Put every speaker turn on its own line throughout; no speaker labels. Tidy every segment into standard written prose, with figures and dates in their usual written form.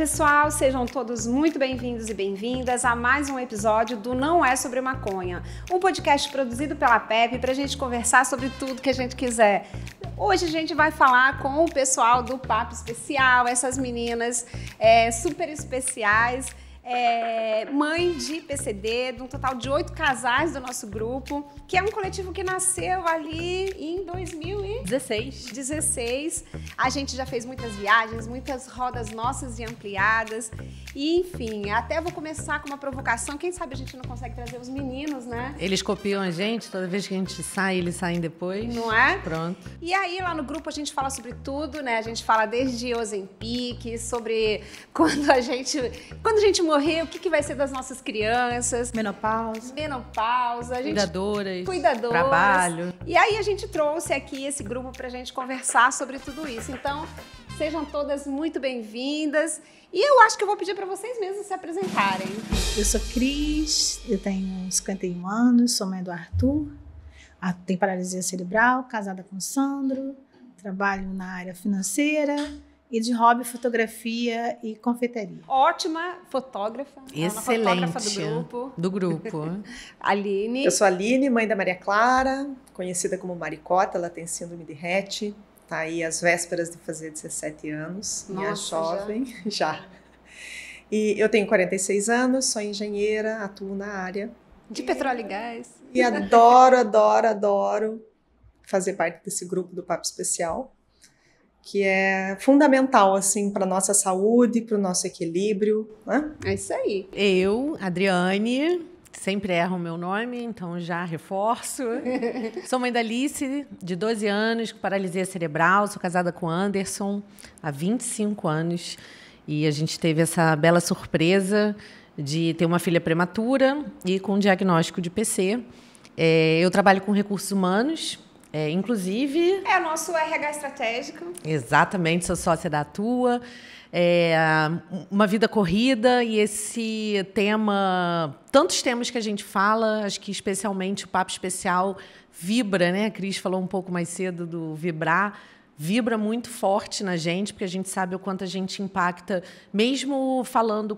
pessoal, sejam todos muito bem-vindos e bem-vindas a mais um episódio do Não É Sobre Maconha, um podcast produzido pela Pepe para a gente conversar sobre tudo que a gente quiser. Hoje a gente vai falar com o pessoal do Papo Especial, essas meninas super especiais, mãe de PCD, de um total de 8 casais do nosso grupo, que é um coletivo que nasceu ali em 2016. A gente já fez muitas viagens, muitas rodas nossas e ampliadas. E, enfim, até vou começar com uma provocação. Quem sabe a gente não consegue trazer os meninos, né?
Eles copiam a gente, toda vez que a gente sai, eles saem depois.
Não é?
Pronto.
E aí, lá no grupo, a gente fala sobre tudo, né? A gente fala desde Ozempic, sobre quando a gente morrer, o que vai ser das nossas crianças.
Menopausa.
Cuidadoras.
Trabalho.
E aí, a gente trouxe aqui esse grupo pra gente conversar sobre tudo isso. Então, sejam todas muito bem-vindas. E eu acho que eu vou pedir para vocês mesmos se apresentarem.
Eu sou Cris, eu tenho 51 anos, sou mãe do Arthur, tenho paralisia cerebral, casada com o Sandro, trabalho na área financeira e de hobby fotografia e confeitaria.
Ótima fotógrafa.
Excelente.
Fotógrafa
do grupo.
Aline.
Eu sou a Aline, mãe da Maria Clara, conhecida como Maricota, ela tem síndrome de Rett. Tá aí às vésperas de fazer 17 anos, minha jovem, já. E eu tenho 46 anos, sou engenheira, atuo na área.
De petróleo e gás.
E adoro fazer parte desse grupo do Papo Especial, que é fundamental, assim, para nossa saúde, para o nosso equilíbrio, né?
É isso aí.
Eu, Adriane... Sempre erro o meu nome, então já reforço. Sou mãe da Alice, de 12 anos, com paralisia cerebral. Sou casada com o Anderson há 25 anos. E a gente teve essa bela surpresa de ter uma filha prematura e com um diagnóstico de PC. Eu trabalho com recursos humanos, inclusive...
É o nosso RH estratégico.
Exatamente, sou sócia da Atua. Uma vida corrida e esse tema, tantos temas que a gente fala, acho que especialmente o Papo Especial vibra, né? A Cris falou um pouco mais cedo do vibrar, vibra muito forte na gente, porque a gente sabe o quanto a gente impacta, mesmo falando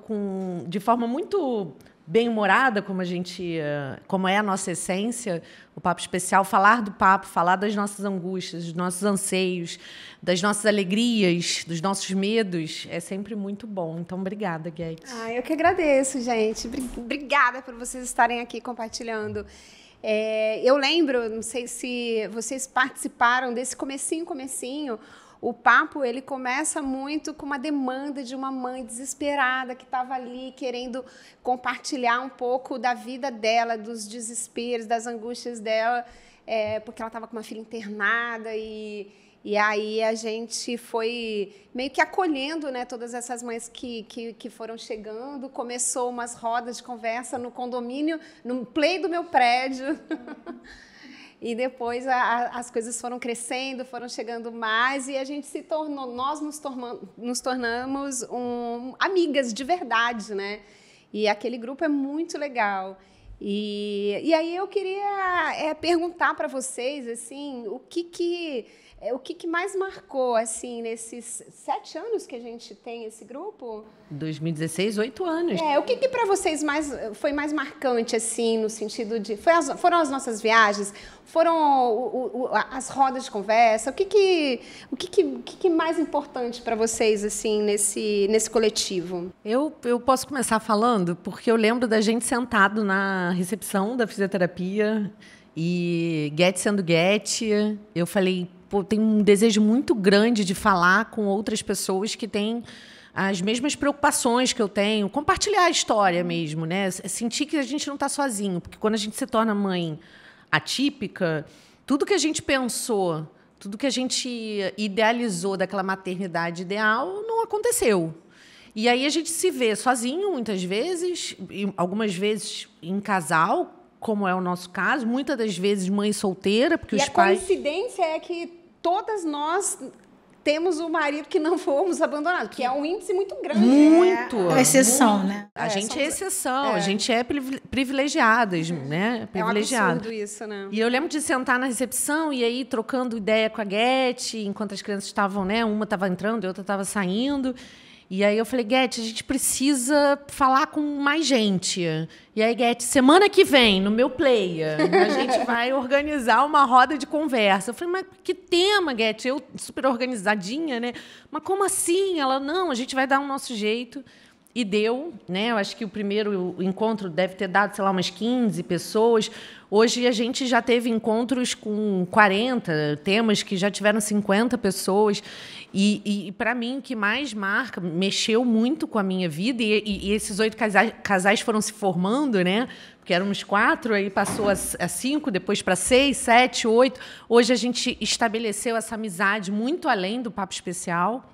de forma muito bem-humorada, como é a nossa essência, o Papo Especial, falar do papo, falar das nossas angústias, dos nossos anseios, das nossas alegrias, dos nossos medos, é sempre muito bom. Então, obrigada, Guedes.
Eu que agradeço, gente. Obrigada por vocês estarem aqui compartilhando. Eu lembro, não sei se vocês participaram desse comecinho, o papo, ele começa muito com uma demanda de uma mãe desesperada que estava ali querendo compartilhar um pouco da vida dela, dos desesperos, das angústias dela, porque ela estava com uma filha internada e aí a gente foi meio que acolhendo, né, todas essas mães que foram chegando. Começou umas rodas de conversa no condomínio, no play do meu prédio. E depois as coisas foram crescendo, foram chegando mais e a gente nós nos tornamos amigas de verdade, né? E aquele grupo é muito legal. E aí eu queria perguntar para vocês, assim, o que mais marcou, assim, nesses 7 anos que a gente tem esse grupo?
2016, 8 anos.
O que para vocês foi mais marcante, assim, no sentido de... Foram as nossas viagens? Foram as rodas de conversa? O que mais importante para vocês, assim, nesse coletivo?
Eu posso começar falando, porque eu lembro da gente sentado na recepção da fisioterapia e Guete sendo Guete, eu falei... Tenho um desejo muito grande de falar com outras pessoas que têm as mesmas preocupações que eu tenho, compartilhar a história mesmo, né? Sentir que a gente não está sozinho, porque quando a gente se torna mãe atípica, tudo que a gente pensou, tudo que a gente idealizou daquela maternidade ideal não aconteceu. E aí a gente se vê sozinho, muitas vezes, e algumas vezes em casal, como é o nosso caso, muitas das vezes mãe solteira, porque os pais...
E a coincidência é que todas nós temos um marido que não fomos abandonados, que é um índice muito grande.
Muito.
É exceção, né?
A gente é exceção, a gente é privilegiadas, né?
Privilegiada. É um absurdo isso, né?
E eu lembro de sentar na recepção e aí trocando ideia com a Guete, enquanto as crianças estavam, né? Uma estava entrando e a outra estava saindo. E aí eu falei, Guete, a gente precisa falar com mais gente. E aí, Guete, semana que vem, no meu player, a gente vai organizar uma roda de conversa. Eu falei, mas que tema, Guete? Eu super organizadinha, né? Mas como assim? Ela, não, a gente vai dar o nosso jeito. E deu, né? Eu acho que o primeiro encontro deve ter dado, sei lá, umas 15 pessoas. Hoje a gente já teve encontros com 40 temas que já tiveram 50 pessoas. E para mim, o que mais marca, mexeu muito com a minha vida, e esses 8 casais foram se formando, né? Porque éramos 4, aí passou a 5, depois para 6, 7, 8. Hoje a gente estabeleceu essa amizade muito além do Papo Especial.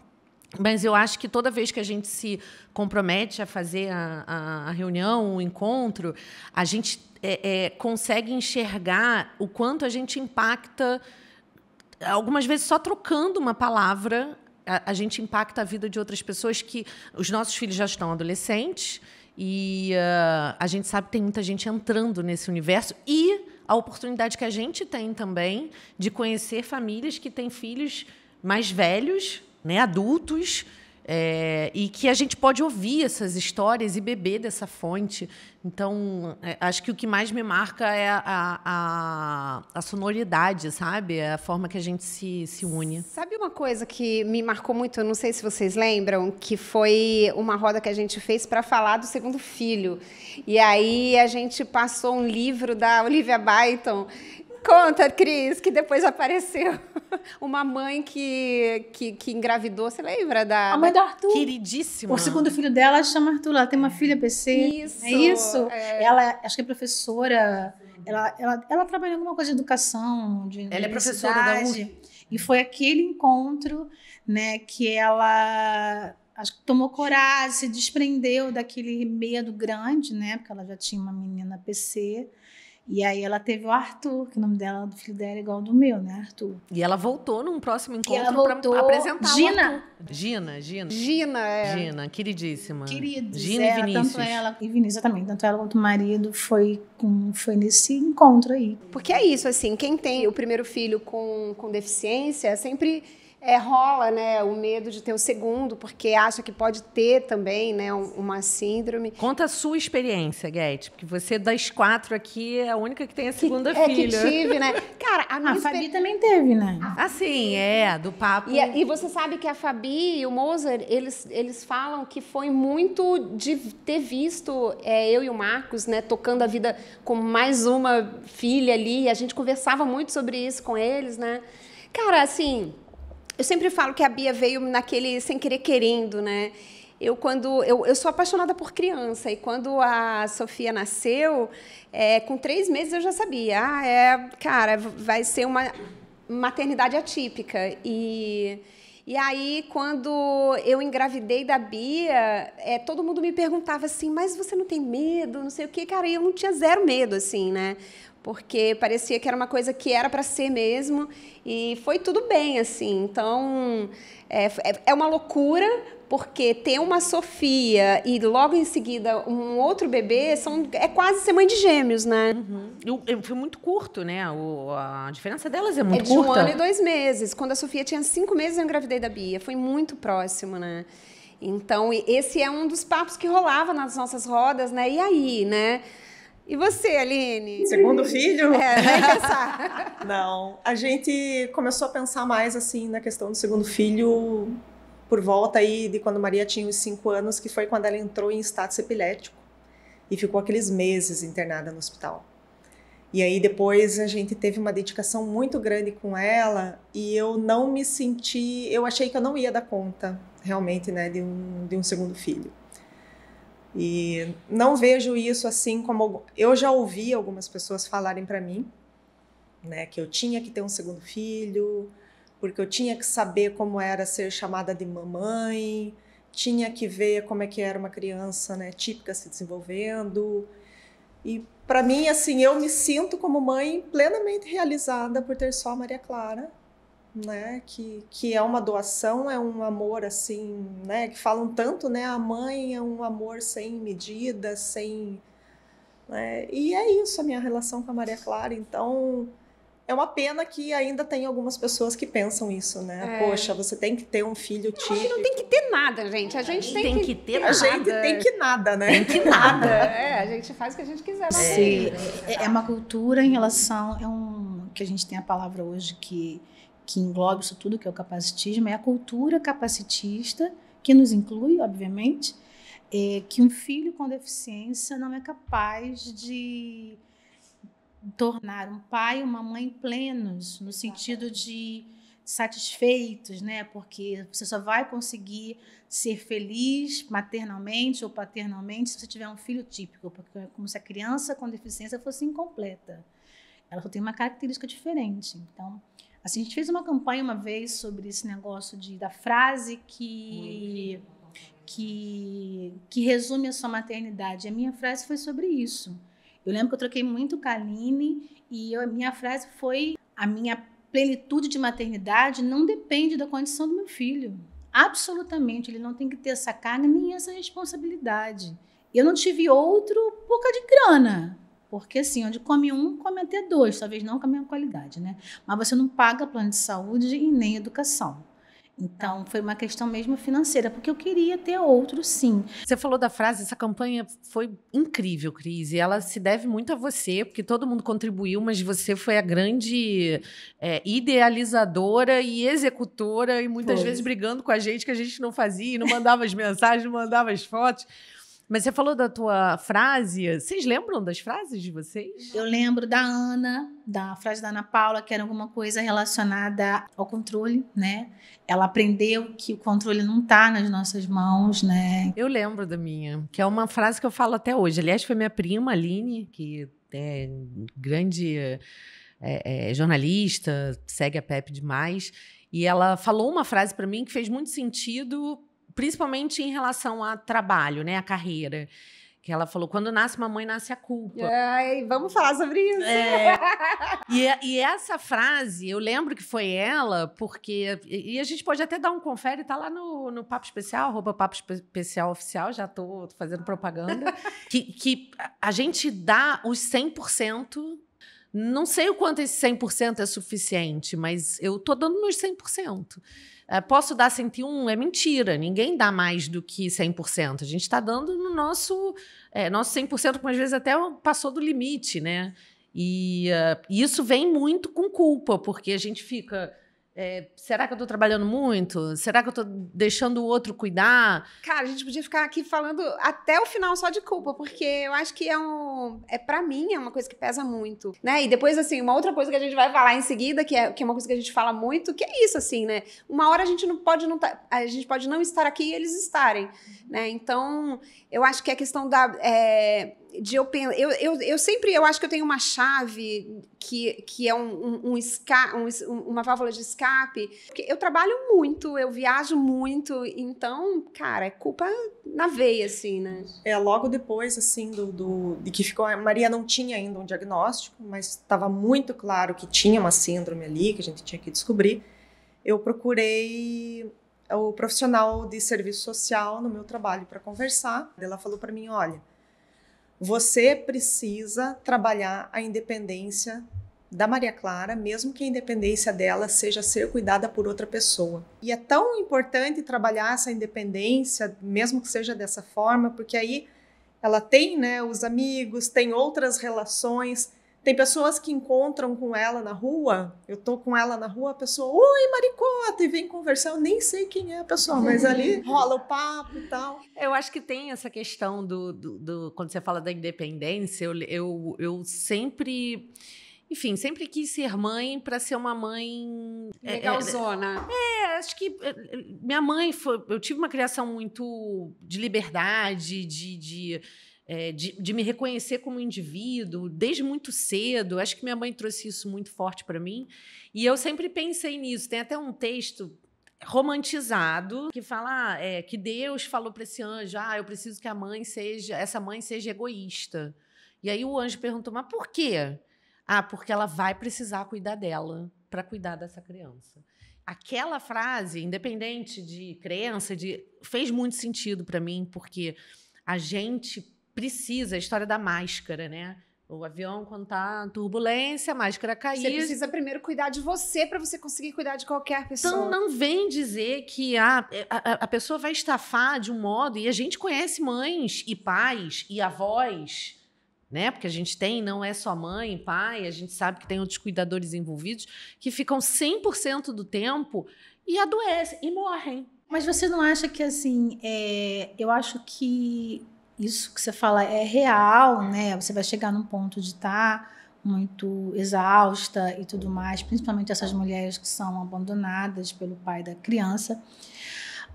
Mas eu acho que toda vez que a gente se compromete a fazer a reunião, o encontro, a gente consegue enxergar o quanto a gente impacta, algumas vezes só trocando uma palavra, a gente impacta a vida de outras pessoas, que os nossos filhos já estão adolescentes e a gente sabe que tem muita gente entrando nesse universo, e a oportunidade que a gente tem também de conhecer famílias que têm filhos mais velhos, né, adultos, e que a gente pode ouvir essas histórias e beber dessa fonte. Então, acho que o que mais me marca é a sonoridade, sabe? A forma que a gente se une.
Sabe uma coisa que me marcou muito, eu não sei se vocês lembram, que foi uma roda que a gente fez para falar do segundo filho. E aí a gente passou um livro da Olivia Byton. Conta, Cris, que depois apareceu uma mãe que engravidou. Você lembra da...
A mãe do Arthur.
Queridíssima.
O segundo filho dela chama Arthur. Ela tem uma filha PC.
Isso.
É isso? Ela, acho que é professora. Ela trabalha em alguma coisa de educação, de
ela é professora da UF.
E foi aquele encontro, né, que ela... Acho que tomou coragem, se desprendeu daquele medo grande, né? Porque ela já tinha uma menina PC. E aí ela teve o Arthur, que o nome dela, do filho dela é igual ao do meu, né, Arthur?
E ela voltou num próximo encontro
para
apresentar
Gina.
Gina, queridíssima.
Queridos,
Gina e Vinícius.
Tanto ela e Vinícius também, tanto ela quanto o marido foi nesse encontro aí.
Porque é isso, assim, quem tem o primeiro filho com deficiência sempre... rola, né, o medo de ter o segundo, porque acha que pode ter também, né, uma síndrome.
Conta a sua experiência, Guete, porque você das 4 aqui é a única que tem a segunda
filha.
Que
tive, né? Cara,
a Fabi também teve, né?
Assim, do papo.
E você sabe que a Fabi e o Mozart, eles falam que foi muito de ter visto eu e o Marcos, né, tocando a vida com mais uma filha ali, e a gente conversava muito sobre isso com eles, né? Cara, assim... Eu sempre falo que a Bia veio naquele sem querer querendo, né? Eu sou apaixonada por criança, e quando a Sofia nasceu, com 3 meses eu já sabia, cara, vai ser uma maternidade atípica. E aí, quando eu engravidei da Bia, todo mundo me perguntava assim, mas você não tem medo, não sei o quê? Cara, eu não tinha zero medo, assim, né? Porque parecia que era uma coisa que era para ser mesmo, e foi tudo bem, assim. Então, é uma loucura, porque ter uma Sofia e logo em seguida um outro bebê é quase ser mãe de gêmeos, né?
Uhum. Foi muito curto, né? A diferença delas é muito
curta.
curta.
É de 1 ano e 2 meses. Quando a Sofia tinha 5 meses, eu engravidei da Bia. Foi muito próximo, né? Então, esse é um dos papos que rolava nas nossas rodas, né? E aí, né? E você, Aline?
Segundo filho?
Nem pensar.
Não, a gente começou a pensar mais assim na questão do segundo filho por volta aí de quando Maria tinha uns 5 anos, que foi quando ela entrou em status epilético e ficou aqueles meses internada no hospital. E aí depois a gente teve uma dedicação muito grande com ela, e eu não me senti, eu achei que eu não ia dar conta realmente, né, de um segundo filho. E não vejo isso assim como... Eu já ouvi algumas pessoas falarem para mim, né, que eu tinha que ter um segundo filho, porque eu tinha que saber como era ser chamada de mamãe, tinha que ver como é que era uma criança, né, típica se desenvolvendo. E para mim, assim, eu me sinto como mãe plenamente realizada por ter só a Maria Clara, né, que é uma doação, é um amor assim, né, que falam tanto, né, a mãe é um amor sem medida, sem, né, e é isso a minha relação com a Maria Clara. Então É uma pena que ainda tem algumas pessoas que pensam isso, né? Poxa, você tem que ter um filho típico. A gente
não tem que ter nada, gente. A gente tem que ter nada.
A gente tem que nada, né?
Tem que nada. A gente faz o que a gente quiser.
Sim. É uma cultura em relação... que a gente tem a palavra hoje que engloba isso tudo, que é o capacitismo. É a cultura capacitista, que nos inclui, obviamente, que um filho com deficiência não é capaz de tornar um pai e uma mãe plenos, no sentido de satisfeitos, né? Porque você só vai conseguir ser feliz maternalmente ou paternalmente se você tiver um filho típico, porque é como se a criança com deficiência fosse incompleta. Ela só tem uma característica diferente. Então, assim, a gente fez uma campanha uma vez sobre esse negócio da frase que resume a sua maternidade. A minha frase foi sobre isso. Eu lembro que eu troquei muito com a Aline e a minha frase foi: a minha plenitude de maternidade não depende da condição do meu filho. Absolutamente. Ele não tem que ter essa carga nem essa responsabilidade. Eu não tive outro por causa de grana. Porque, assim, onde come um, come até dois. Talvez não com a mesma qualidade, né? Mas você não paga plano de saúde e nem educação. Então, foi uma questão mesmo financeira, porque eu queria ter outro, sim.
Você falou da frase, essa campanha foi incrível, Cris, e ela se deve muito a você, porque todo mundo contribuiu, mas você foi a grande idealizadora e executora, e muitas vezes brigando com a gente, que a gente não fazia, não mandava as mensagens, não mandava as fotos. Mas você falou da tua frase. Vocês lembram das frases de vocês?
Eu lembro da Ana, da frase da Ana Paula, que era alguma coisa relacionada ao controle, né? Ela aprendeu que o controle não está nas nossas mãos, né?
Eu lembro da minha, que é uma frase que eu falo até hoje. Aliás, foi minha prima, Aline, que é grande jornalista, segue a Pepe demais. E ela falou uma frase para mim que fez muito sentido, principalmente em relação a trabalho, né, a carreira. Que ela falou, quando nasce uma mãe, nasce a culpa.
Ai, vamos falar sobre isso.
E essa frase, eu lembro que foi ela, porque... E a gente pode até dar um confere, tá lá no Papo Especial, @Papo Especial Oficial, já tô fazendo propaganda, que a gente dá os 100%. Não sei o quanto esse 100% é suficiente, mas eu tô dando meus 100%. Posso dar 101? É mentira. Ninguém dá mais do que 100%. A gente está dando no nosso 100%, que às vezes até passou do limite, né? E isso vem muito com culpa, porque a gente fica... será que eu estou trabalhando muito? Será que eu estou deixando o outro cuidar?
Cara, a gente podia ficar aqui falando até o final só de culpa, porque eu acho que pra mim, é uma coisa que pesa muito, né? E depois, assim, uma outra coisa que a gente vai falar em seguida, que é uma coisa que a gente fala muito, que é isso, assim, né? Uma hora a gente a gente pode não estar aqui e eles estarem, né? Então, eu acho que a questão eu acho que eu tenho uma chave que é uma válvula de escape, porque eu trabalho muito, eu viajo muito, então, cara, é culpa na veia, assim, né?
Logo depois, assim, de que ficou... A Maria não tinha ainda um diagnóstico, mas estava muito claro que tinha uma síndrome ali, que a gente tinha que descobrir. Eu procurei o profissional de serviço social no meu trabalho para conversar. Ela falou para mim, olha, você precisa trabalhar a independência da Maria Clara, mesmo que a independência dela seja ser cuidada por outra pessoa. E é tão importante trabalhar essa independência, mesmo que seja dessa forma, porque aí ela tem, né, os amigos, tem outras relações, tem pessoas que encontram com ela na rua, eu tô com ela na rua, a pessoa, oi, Maricota, e vem conversar, eu nem sei quem é a pessoa, mas ali rola o papo e tal.
Eu acho que tem essa questão quando você fala da independência, eu sempre... Enfim, sempre quis ser mãe para ser uma mãe...
Legalzona.
Acho que minha mãe eu tive uma criação muito de liberdade, de me reconhecer como indivíduo, desde muito cedo. Acho que minha mãe trouxe isso muito forte para mim. E eu sempre pensei nisso. Tem até um texto romantizado que fala que Deus falou para esse anjo, eu preciso que essa mãe seja egoísta. E aí o anjo perguntou, mas por quê? Porque ela vai precisar cuidar dela para cuidar dessa criança. Aquela frase, independente de crença, fez muito sentido para mim, porque a gente precisa, a história da máscara, né? O avião, quando tá turbulência, máscara cair.
Você precisa primeiro cuidar de você para você conseguir cuidar de qualquer pessoa.
Então, não vem dizer que a pessoa vai estafar de um modo... E a gente conhece mães e pais e avós, né? Porque a gente tem, não é só mãe e pai, a gente sabe que tem outros cuidadores envolvidos, que ficam 100% do tempo e adoecem e morrem.
Mas você não acha que, assim, eu acho que isso que você fala é real, né? Você vai chegar num ponto de estar muito exausta e tudo mais, principalmente essas mulheres que são abandonadas pelo pai da criança.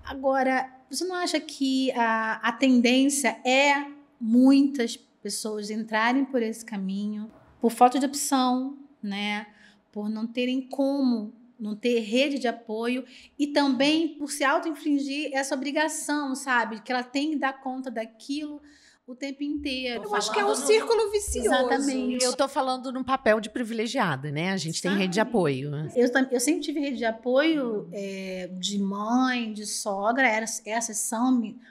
Agora, você não acha que a tendência é muitas pessoas entrarem por esse caminho por falta de opção, né? Por não terem como, não ter rede de apoio e também por se auto-infligir essa obrigação, sabe? Que ela tem que dar conta daquilo o tempo inteiro.
Eu acho que é um círculo vicioso.
Exatamente.
Eu tô falando num papel de privilegiada, né? A gente tem rede de apoio.
Eu sempre tive rede de apoio de mãe, de sogra. Essas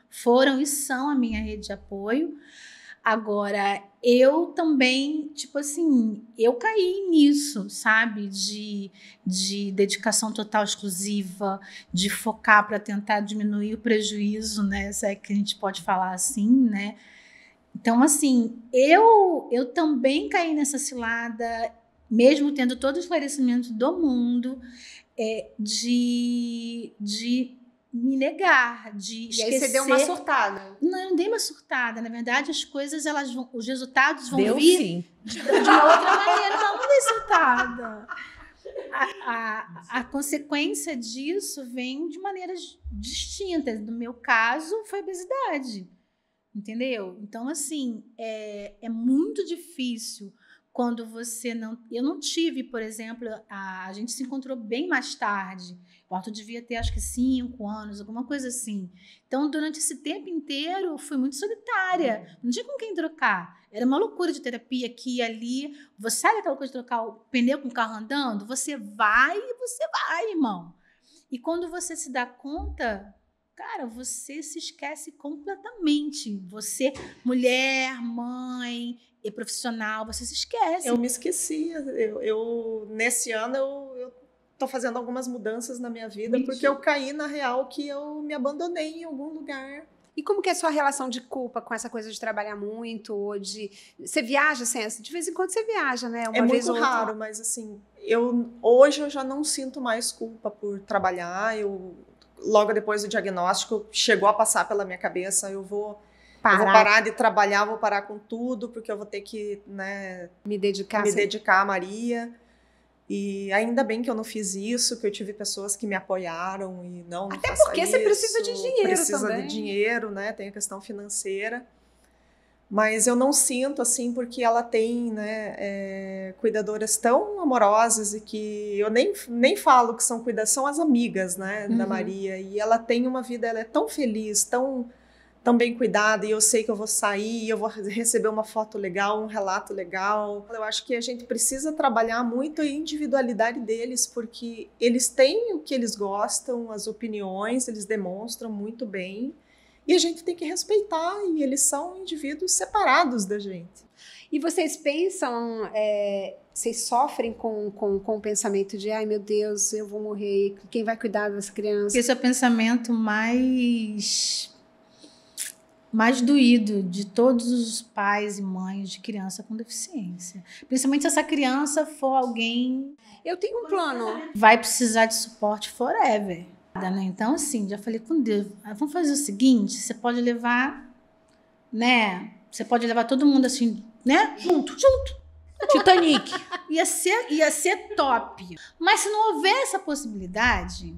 foram e são a minha rede de apoio. Agora, eu também, tipo assim, eu caí nisso, sabe? De dedicação total exclusiva, de focar para tentar diminuir o prejuízo, né? Se é que a gente pode falar assim, né? Então, assim, eu também caí nessa cilada, mesmo tendo todo o esclarecimento do mundo, de me negar, de esquecer.
E aí você deu uma surtada?
Não, eu não dei uma surtada. Na verdade, as coisas, os resultados vão
Deu,
vir
sim.
de uma outra maneira. Não dei surtada. A consequência disso vem de maneiras distintas. No meu caso, foi obesidade. Entendeu? Então, assim, é muito difícil quando você não... Eu não tive, por exemplo, a gente se encontrou bem mais tarde. O Arthur devia ter, acho que 5 anos, alguma coisa assim. Então, durante esse tempo inteiro, fui muito solitária. Não tinha com quem trocar. Era uma loucura de terapia aqui e ali. Você sabe aquela coisa de trocar o pneu com o carro andando? Você vai, irmão. E quando você se dá conta... Cara, você se esquece completamente. Você, mulher, mãe e profissional, você se esquece.
Eu me esquecia. Nesse ano, eu tô fazendo algumas mudanças na minha vida, porque eu caí na real que eu me abandonei em algum lugar.
E como que é a sua relação de culpa com essa coisa de trabalhar muito? Ou você viaja, assim, de vez em quando você viaja, né?
É muito raro, mas assim, hoje eu já não sinto mais culpa por trabalhar. Logo depois do diagnóstico, chegou a passar pela minha cabeça, eu vou parar de trabalhar, vou parar com tudo, porque eu vou ter que, né,
me dedicar
a Maria. E ainda bem que eu não fiz isso, que eu tive pessoas que me apoiaram e não
Até
faça
porque
isso,
você precisa de dinheiro
precisa
também.
de dinheiro, né? Tem a questão financeira. Mas eu não sinto, assim, porque ela tem, né, cuidadoras tão amorosas e que eu nem falo que são são as amigas, né, da Maria. E ela tem uma vida, ela é tão feliz, tão bem cuidada, e eu sei que eu vou sair e eu vou receber uma foto legal, um relato legal. Eu acho que a gente precisa trabalhar muito a individualidade deles, porque eles têm o que eles gostam, as opiniões, eles demonstram muito bem. E a gente tem que respeitar, e eles são indivíduos separados da gente.
E vocês pensam, vocês sofrem com o pensamento de, ai meu Deus, eu vou morrer, quem vai cuidar dessa criança?
Esse é o pensamento mais doído de todos os pais e mães de criança com deficiência. Principalmente se essa criança for alguém...
Eu tenho um plano.
Vai precisar de suporte forever. Então, assim, já falei com Deus, vamos fazer o seguinte, você pode levar, né? Você pode levar todo mundo assim, né? Junto.
Titanic.
Ia ser top. Mas se não houver essa possibilidade,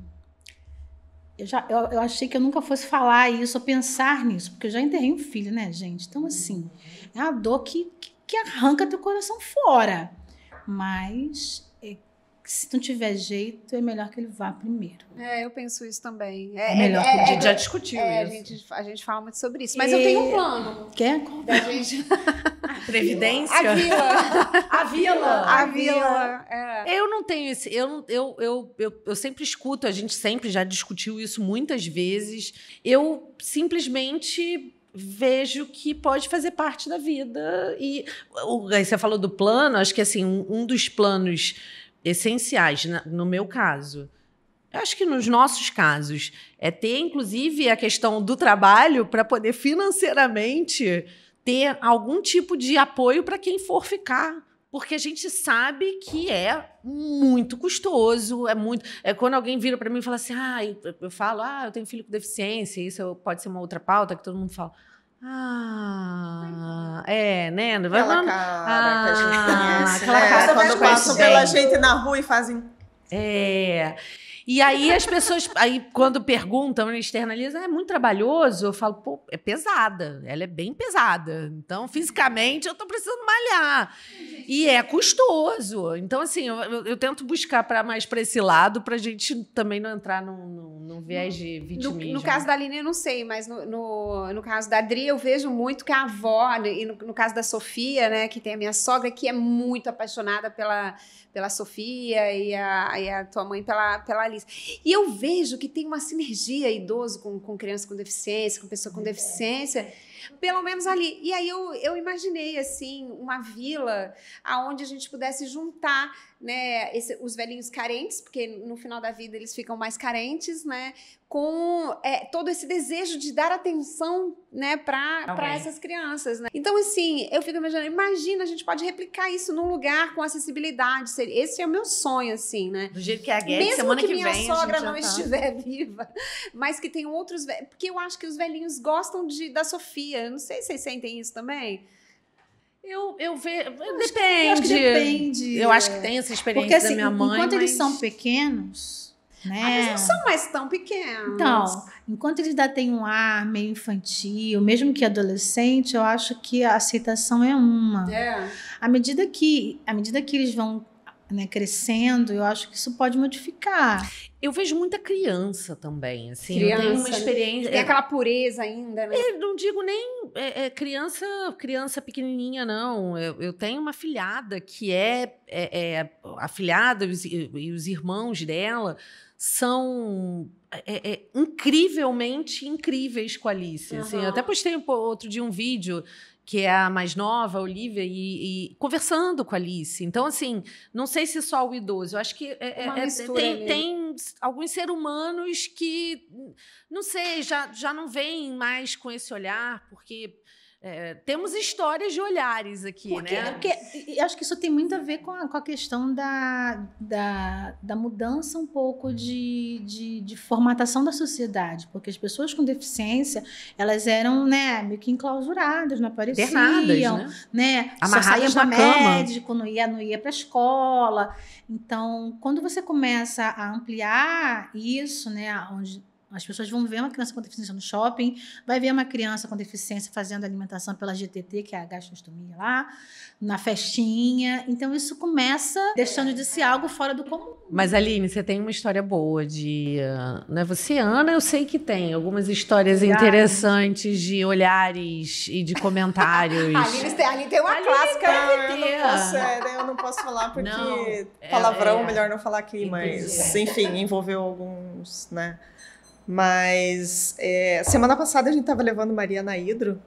eu achei que eu nunca fosse falar isso ou pensar nisso, porque eu já enterrei um filho, né, gente? Então, assim, é uma dor que arranca teu coração fora. Mas... se não tiver jeito, é melhor que ele vá primeiro.
Eu penso isso também.
É melhor que
a gente já discutiu isso.
A gente fala muito sobre isso. Mas eu tenho um plano.
Quer?
Da gente...
Previdência?
A vila.
Eu não tenho esse... Eu sempre escuto, a gente sempre já discutiu isso muitas vezes. Eu simplesmente vejo que pode fazer parte da vida. E aí você falou do plano, acho que assim, um dos planos essenciais, no meu caso, eu acho que nos nossos casos, é ter, inclusive, a questão do trabalho para poder financeiramente ter algum tipo de apoio para quem for ficar. Porque a gente sabe que é muito custoso, é quando alguém vira para mim e fala assim, eu falo, eu tenho filho com deficiência, isso pode ser uma outra pauta que todo mundo fala. Né?
Aquela cara que a gente conhece,
aquela
né?
cara
Quando passam pela gente na rua e fazem...
E aí as pessoas, quando perguntam, externalizam, é muito trabalhoso, eu falo, pô, é pesada, ela é bem pesada. Então, fisicamente, eu tô precisando malhar. E é custoso. Então, assim, eu tento buscar mais para esse lado, pra gente também não entrar num viés de vitimismo.
No caso da Aline, eu não sei, mas no caso da Adri, eu vejo muito que a avó, e no caso da Sofia, né, que tem a minha sogra, que é muito apaixonada pela Sofia e a tua mãe pela Alice. E eu vejo que tem uma sinergia idoso com criança com deficiência, com pessoa com deficiência, pelo menos ali. E aí eu imaginei, assim, uma vila onde a gente pudesse juntar, né, os velhinhos carentes, porque no final da vida eles ficam mais carentes, né, com todo esse desejo de dar atenção, né, para essas crianças, né? Então, assim, eu fico imaginando, imagina, a gente pode replicar isso num lugar com acessibilidade. Esse é o meu sonho, assim, né?
Do jeito que é a Guedes, semana que vem.
Mesmo que minha sogra não estiver viva, mas que tem outros... Porque eu acho que os velhinhos gostam da Sofia. Não sei se vocês sentem isso também.
Eu vejo...
Depende. Eu acho que depende.
Eu acho que tem essa experiência
porque, assim,
da minha mãe,
enquanto eles são pequenos... Né?
Eles não são mais tão pequenos.
Então, enquanto eles ainda têm um ar meio infantil, mesmo que adolescente, eu acho que a aceitação é uma. À medida que eles vão, né, crescendo, eu acho que isso pode modificar.
Eu vejo muita criança também, assim.
Criança,
eu tenho uma experiência...
Tem aquela pureza ainda, né?
Eu não digo nem criança pequenininha, não. Eu tenho uma afilhada que afilhada e os irmãos dela são incrivelmente incríveis com a Alice. Assim, eu até postei outro dia um vídeo que é a mais nova, a Olivia, e conversando com a Alice. Então, assim, não sei se só o idoso. Eu acho que tem alguns seres humanos que, não sei, já não veem mais com esse olhar, porque... temos histórias de olhares aqui, né?
Porque eu acho que isso tem muito a ver com a questão da mudança um pouco de formatação da sociedade, porque as pessoas com deficiência, elas eram, né, meio que enclausuradas, não apareciam,
internadas,
né?
Amarradas
só saía
na
para
cama.
médico, não ia para a escola. Então, quando você começa a ampliar isso, né, onde as pessoas vão ver uma criança com deficiência no shopping, vai ver uma criança com deficiência fazendo alimentação pela GTT, que é a gastrostomia lá, na festinha. Então, isso começa deixando de ser algo fora do comum.
Mas, Aline, você tem uma história boa de... né? Você, Ana, eu sei que tem algumas histórias interessantes de olhares e de comentários.
A Aline tem uma clássica.
Eu não posso falar porque palavrão, melhor não falar aqui, mas, enfim, envolveu alguns, né? Mas semana passada a gente estava levando Maria na Hidro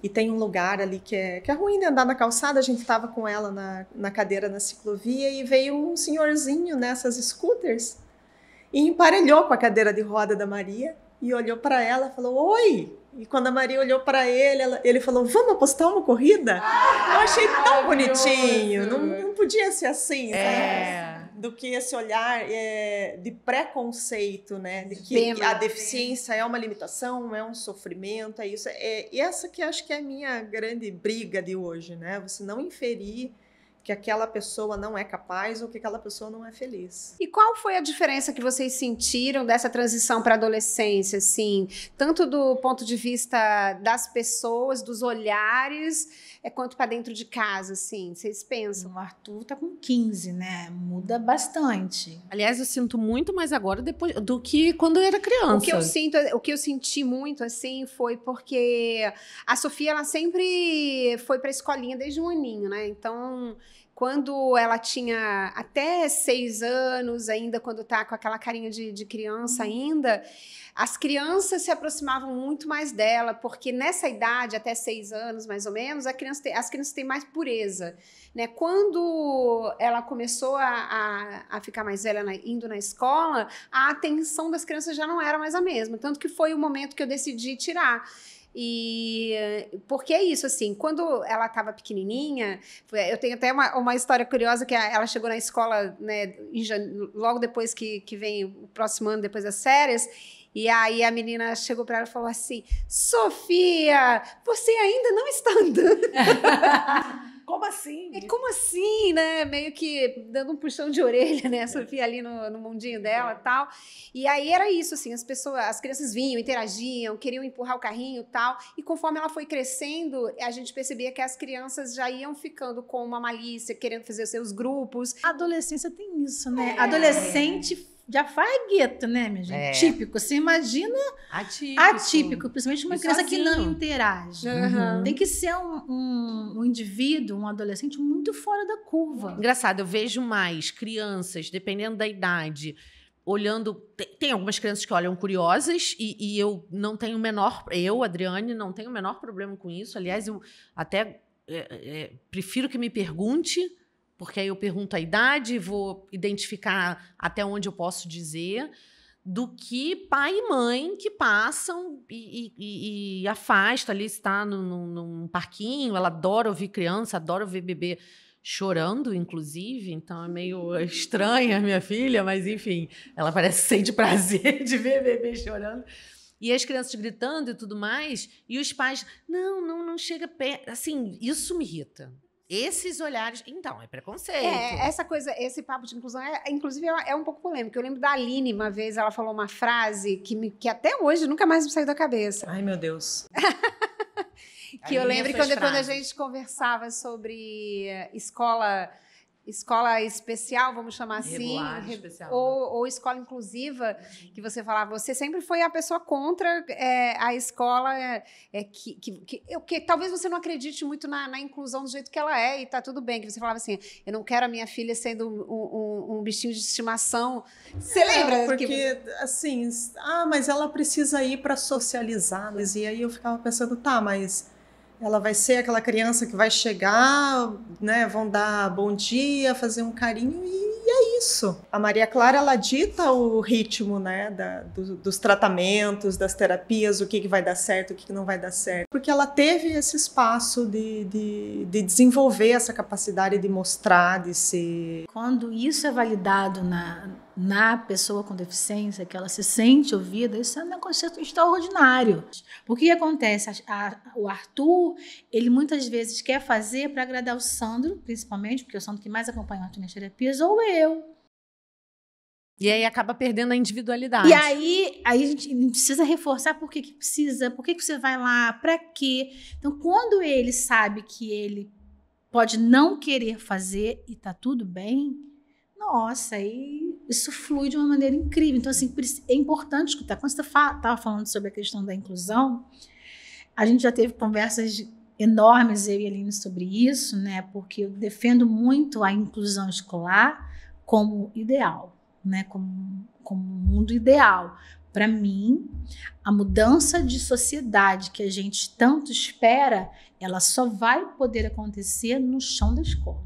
e tem um lugar ali que é ruim de andar na calçada. A gente estava com ela na cadeira na ciclovia e veio um senhorzinho nessas scooters e emparelhou com a cadeira de roda da Maria e olhou para ela e falou, oi! E quando a Maria olhou para ele falou, vamos apostar uma corrida? Eu achei tão bonitinho, não podia ser assim, sabe? Do que esse olhar de preconceito, né? De que a deficiência é uma limitação, é um sofrimento, é isso. E essa que acho que é a minha grande briga de hoje, né? Você não inferir que aquela pessoa não é capaz ou que aquela pessoa não é feliz.
E qual foi a diferença que vocês sentiram dessa transição para a adolescência, assim? Tanto do ponto de vista das pessoas, dos olhares, quanto para dentro de casa, assim? Vocês pensam?
O Arthur tá com 15, né? Muda bastante.
Aliás, eu sinto muito mais agora do que quando eu era criança.
O que eu senti muito, assim, foi porque a Sofia, ela sempre foi para a escolinha desde um aninho, né? Então, quando ela tinha até 6 anos, ainda quando tá com aquela carinha de criança ainda, as crianças se aproximavam muito mais dela, porque nessa idade, até 6 anos mais ou menos, as crianças têm mais pureza, né? Quando ela começou a ficar mais velha indo na escola, a atenção das crianças já não era mais a mesma, tanto que foi o momento que eu decidi tirar. E porque é isso, assim, quando ela estava pequenininha, eu tenho até uma história curiosa, que ela chegou na escola, né, logo depois que vem o próximo ano, depois das férias, e aí a menina chegou para ela e falou assim: Sofia, você ainda não está andando.
Como assim?
Como assim, né? Meio que dando um puxão de orelha, né? A Sofia ali no mundinho dela e tal. E aí era isso, assim, as crianças vinham, interagiam, queriam empurrar o carrinho e tal. E conforme ela foi crescendo, a gente percebia que as crianças já iam ficando com uma malícia, querendo fazer os seus grupos.
A adolescência tem isso, né? Adolescente já faz gueto, né, minha gente? Típico. Você imagina atípico, principalmente uma criança que não interage. Tem que ser um indivíduo, um adolescente muito fora da curva.
Engraçado, eu vejo mais crianças, dependendo da idade, olhando... Tem algumas crianças que olham curiosas e eu não tenho o menor... Eu, Adriane, não tenho o menor problema com isso. Aliás, eu até prefiro que me pergunte, porque aí eu pergunto a idade e vou identificar até onde eu posso dizer, do que pai e mãe que passam e afasta ali, está num parquinho. Ela adora ouvir criança, adora ouvir bebê chorando, inclusive, então é meio estranha a minha filha, mas enfim, ela parece que sente prazer de ver bebê chorando. E as crianças gritando e tudo mais, e os pais, não chega perto. Assim, isso me irrita. Esses olhares, então, é preconceito.
Essa coisa, esse papo de inclusão, inclusive, é um pouco polêmico. Eu lembro da Aline, uma vez, ela falou uma frase que até hoje nunca mais me saiu da cabeça.
Ai, meu Deus.
Que eu lembro que quando a gente conversava sobre escola especial, vamos chamar assim,
especial,
ou escola inclusiva, que você falava, você sempre foi a pessoa contra a escola, que talvez você não acredite muito na inclusão do jeito que ela é, e tá tudo bem, que você falava assim, eu não quero a minha filha sendo um bichinho de estimação. Você lembra?
Porque, assim, mas ela precisa ir para socializar, e aí eu ficava pensando, tá, mas... ela vai ser aquela criança que vai chegar, né, vão dar bom dia, fazer um carinho e é isso. A Maria Clara, ela dita o ritmo, né, dos tratamentos, das terapias, o que vai dar certo, o que não vai dar certo. Porque ela teve esse espaço de desenvolver essa capacidade de mostrar, de ser...
Quando isso é validado na pessoa com deficiência, que ela se sente ouvida, isso é um conceito extraordinário. Porque o que acontece? O Arthur, ele muitas vezes quer fazer para agradar o Sandro, principalmente, porque é o Sandro que mais acompanha o Arthur nas terapias, ou eu.
E aí acaba perdendo a individualidade.
E aí a gente precisa reforçar por que precisa, por que você vai lá, para quê. Então, quando ele sabe que ele pode não querer fazer e tá tudo bem, nossa, aí isso flui de uma maneira incrível. Então, assim, é importante escutar. Quando você estava falando sobre a questão da inclusão, a gente já teve conversas enormes, eu e a Aline, sobre isso, né? Porque eu defendo muito a inclusão escolar como ideal, né? Como um mundo ideal. Para mim, a mudança de sociedade que a gente tanto espera, ela só vai poder acontecer no chão da escola.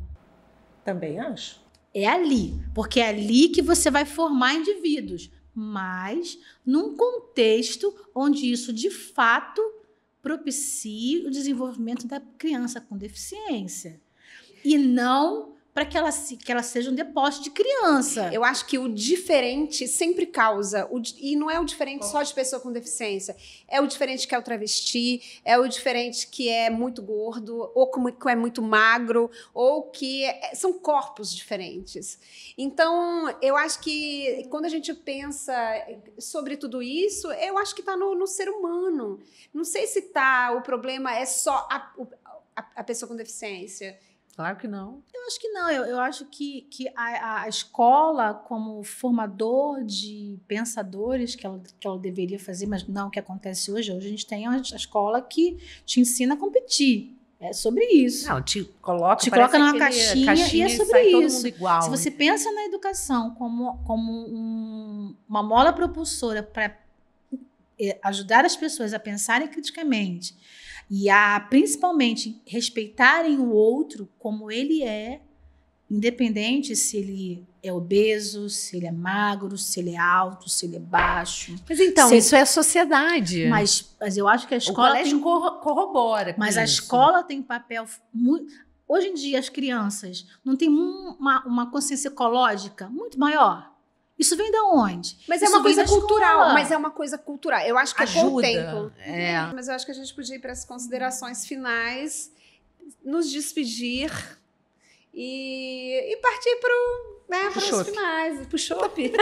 Também acho.
É ali, porque é ali que você vai formar indivíduos, mas num contexto onde isso de fato propicie o desenvolvimento da criança com deficiência. E não para que ela seja um depósito de criança.
Eu acho que o diferente sempre causa, e não é o diferente só de pessoa com deficiência, é o diferente que é o travesti, é o diferente que é muito gordo, ou que é muito magro, ou que são corpos diferentes. Então, eu acho que quando a gente pensa sobre tudo isso, eu acho que está no ser humano. Não sei se o problema é só a pessoa com deficiência.
Claro que não.
Eu acho que não. Eu acho que a escola, como formador de pensadores, que ela deveria fazer, mas não o que acontece hoje. Hoje a gente tem a escola que te ensina a competir. É sobre isso.
Não, te coloca
numa caixinha e é sobre
todo
isso.
mundo igual.
Se você pensa na educação como uma mola propulsora para ajudar as pessoas a pensarem criticamente e a, principalmente, respeitarem o outro como ele é, independente se ele é obeso, se ele é magro, se ele é alto, se ele é baixo.
Mas então, isso é a sociedade.
Mas eu acho que a escola...
O colégio corrobora com
Mas
isso.
a escola tem papel muito... Hoje em dia, as crianças não têm uma consciência ecológica muito maior. Isso vem de onde?
Mas é uma coisa cultural. Eu acho que
ajuda.
É com o tempo.
É.
Mas eu acho que a gente podia ir para as considerações finais, nos despedir e partir para os finais, para o chopp.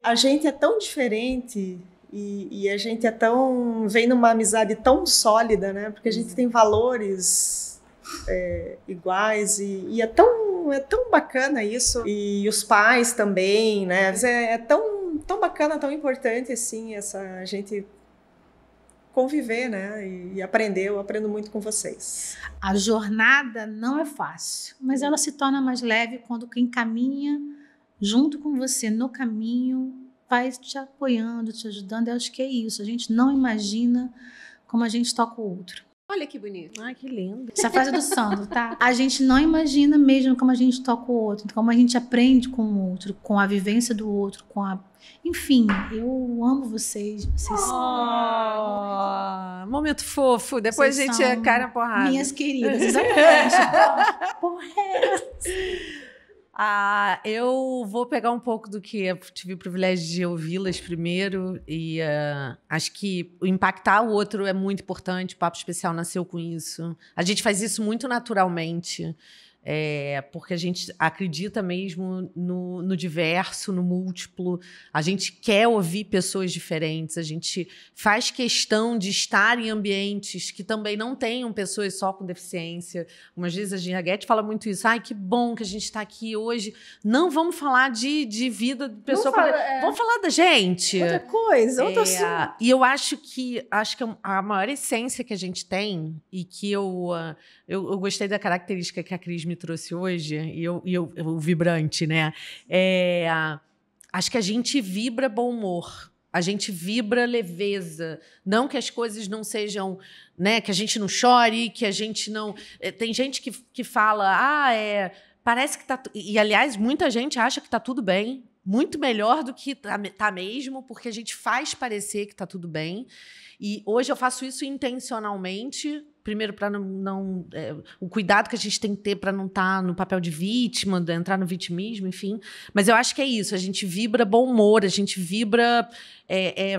A gente é tão diferente e a gente vem numa amizade tão sólida, né? Porque a gente tem valores iguais e é tão bacana isso. E os pais também, né? É tão bacana, tão importante assim, a gente conviver, né? E aprender. Eu aprendo muito com vocês.
A jornada não é fácil, mas ela se torna mais leve quando quem caminha junto com você no caminho vai te apoiando, te ajudando. Eu acho que é isso. A gente não imagina como a gente toca o outro.
Olha que bonito.
Ai, que lindo.
Essa frase é do Sandro, tá? A gente não imagina mesmo como a gente toca o outro, como a gente aprende com o outro, com a vivência do outro, Enfim, eu amo vocês. Vocês são...
Momento fofo. Depois
vocês
a gente
são
cai na porrada.
minhas queridas, exatamente. Porra.
Eu vou pegar um pouco do que eu tive o privilégio de ouvi-las primeiro e acho que o impactar o outro é muito importante. O Papo Especial nasceu com isso. A gente faz isso muito naturalmente, porque a gente acredita mesmo no diverso, no múltiplo. A gente quer ouvir pessoas diferentes. A gente faz questão de estar em ambientes que também não tenham pessoas só com deficiência. Umas vezes a Guete fala muito isso. Ai, que bom que a gente está aqui hoje. Não vamos falar de vida de pessoa com deficiência. Vamos falar da gente.
Outra coisa, outro assunto.
E eu acho que a maior essência que a gente tem e que eu gostei da característica que a Cris me trouxe hoje, e o vibrante, né? Acho que a gente vibra bom humor, a gente vibra leveza. Não que as coisas não sejam, né? Que a gente não chore, que a gente não... Tem gente que fala, parece que tá... E, aliás, muita gente acha que tá tudo bem, muito melhor do que tá mesmo, porque a gente faz parecer que tá tudo bem. E hoje eu faço isso intencionalmente, primeiro para o cuidado que a gente tem que ter para não estar no papel de vítima, de entrar no vitimismo, enfim. Mas eu acho que é isso, a gente vibra bom humor, a gente vibra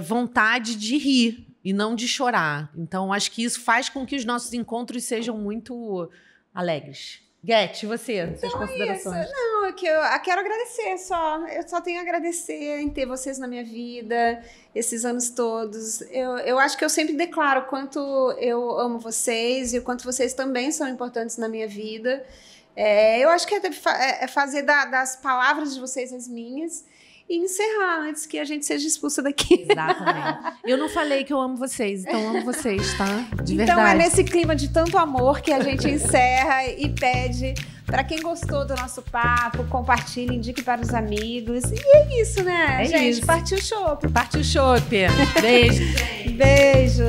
vontade de rir e não de chorar. Então, acho que isso faz com que os nossos encontros sejam muito alegres. Guete, você, suas considerações.
Isso. Não, eu quero agradecer só. Eu só tenho a agradecer em ter vocês na minha vida, esses anos todos. Eu acho que eu sempre declaro o quanto eu amo vocês e o quanto vocês também são importantes na minha vida. Eu acho que é fazer das palavras de vocês as minhas e encerrar antes que a gente seja expulsa daqui.
Exatamente. Eu não falei que eu amo vocês, então eu amo vocês, tá? De verdade.
Então é nesse clima de tanto amor que a gente encerra e pede para quem gostou do nosso papo, compartilhe, indique para os amigos. E é isso, né, gente?
Isso.
Partiu o chopp.
Partiu o chopp. Beijo.
Beijo.